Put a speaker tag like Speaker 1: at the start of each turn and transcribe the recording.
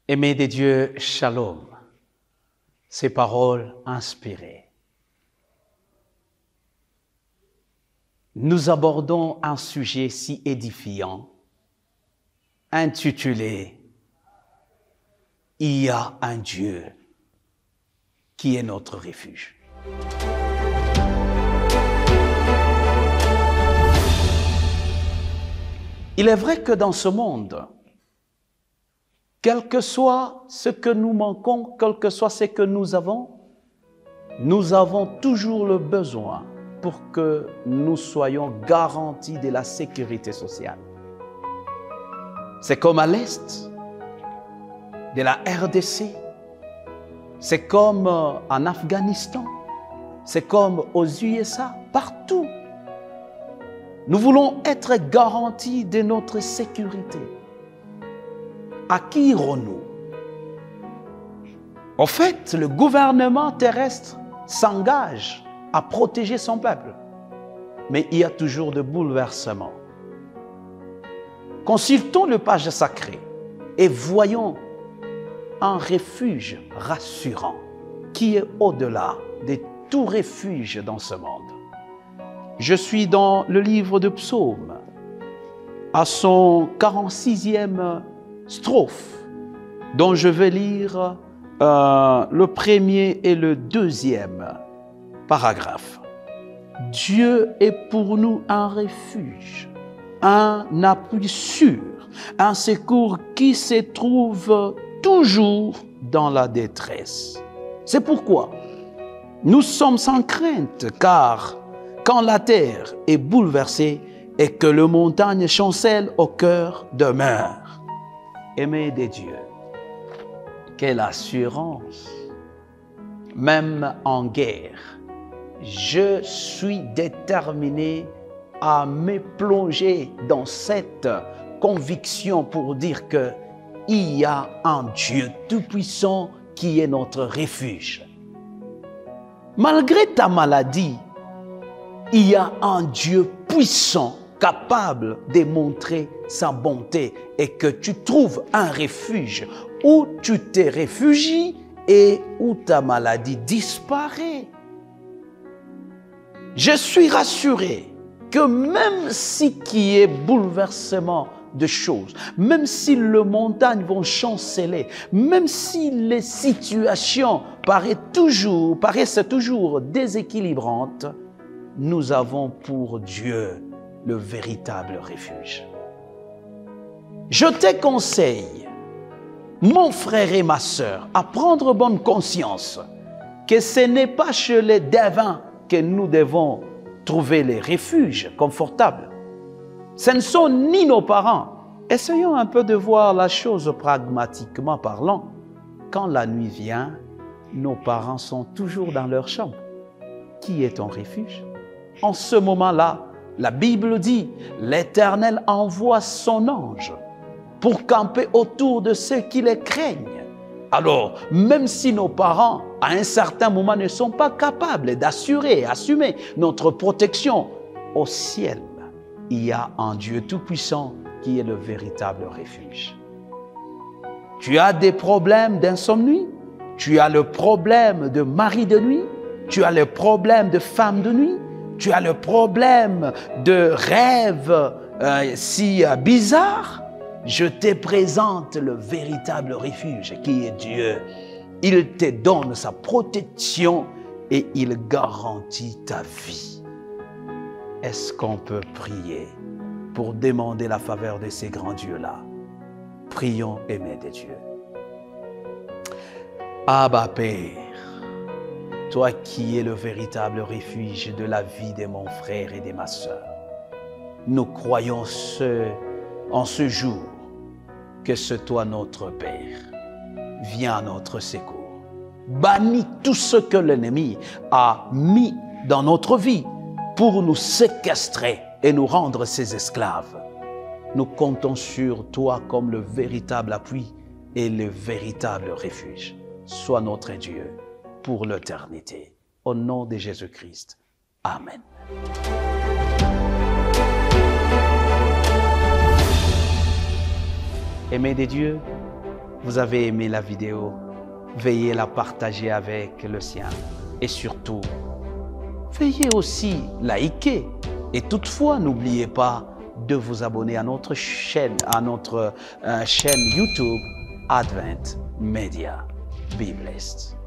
Speaker 1: Aimés de Dieu, shalom, ces paroles inspirées. Nous abordons un sujet si édifiant, intitulé « Il y a un Dieu qui est notre refuge ». Il est vrai que dans ce monde, quel que soit ce que nous manquons, quel que soit ce que nous avons toujours le besoin pour que nous soyons garantis de la sécurité sociale. C'est comme à l'Est de la RDC, c'est comme en Afghanistan, c'est comme aux USA, partout. Nous voulons être garantis de notre sécurité. À qui irons-nous? En fait, le gouvernement terrestre s'engage à protéger son peuple. Mais il y a toujours de bouleversements. Consultons le page sacré et voyons un refuge rassurant qui est au-delà de tout refuge dans ce monde. Je suis dans le livre de Psaumes, à son 46e strophe, dont je vais lire le premier et le deuxième paragraphe. Dieu est pour nous un refuge, un appui sûr, un secours qui se trouve toujours dans la détresse. C'est pourquoi nous sommes sans crainte, car quand la terre est bouleversée et que les montagnes chancellent, au cœur demeure. Aimés de Dieu, quelle assurance! Même en guerre, je suis déterminé à me plonger dans cette conviction pour dire que il y a un Dieu tout-puissant qui est notre refuge. Malgré ta maladie, il y a un Dieu puissant, capable de montrer sa bonté et que tu trouves un refuge où tu te réfugies et où ta maladie disparaît. Je suis rassuré que même si qu'il y ait bouleversement de choses, même si les montagnes vont chanceler, même si les situations paraissent toujours déséquilibrantes, nous avons pour Dieu le véritable refuge. Je te conseille, mon frère et ma sœur, à prendre bonne conscience que ce n'est pas chez les devins que nous devons trouver les refuges confortables. Ce ne sont ni nos parents. Essayons un peu de voir la chose pragmatiquement parlant. Quand la nuit vient, nos parents sont toujours dans leur chambre. Qui est ton refuge? En ce moment-là, la Bible dit, l'Éternel envoie son ange pour camper autour de ceux qui les craignent. Alors, même si nos parents, à un certain moment, ne sont pas capables d'assumer notre protection, au ciel, il y a un Dieu tout-puissant qui est le véritable refuge. Tu as des problèmes d'insomnie, tu as le problème de mari de nuit, tu as le problème de femme de nuit, tu as le problème de rêve si bizarre. Je te présente le véritable refuge qui est Dieu. Il te donne sa protection et il garantit ta vie. Est-ce qu'on peut prier pour demander la faveur de ces grands dieux-là? Prions, aimés de Dieu. Abba Père, toi qui es le véritable refuge de la vie de mon frère et de ma sœur, nous croyons en ce jour que c'est toi notre Père. Viens à notre secours. Bannis tout ce que l'ennemi a mis dans notre vie pour nous séquestrer et nous rendre ses esclaves. Nous comptons sur toi comme le véritable appui et le véritable refuge. Sois notre Dieu pour l'éternité. Au nom de Jésus-Christ. Amen. Aimés de Dieu, vous avez aimé la vidéo, veuillez la partager avec le sien. Et surtout, veuillez aussi liker. Et toutefois, n'oubliez pas de vous abonner à notre chaîne, chaîne YouTube Advent Media. Be blessed.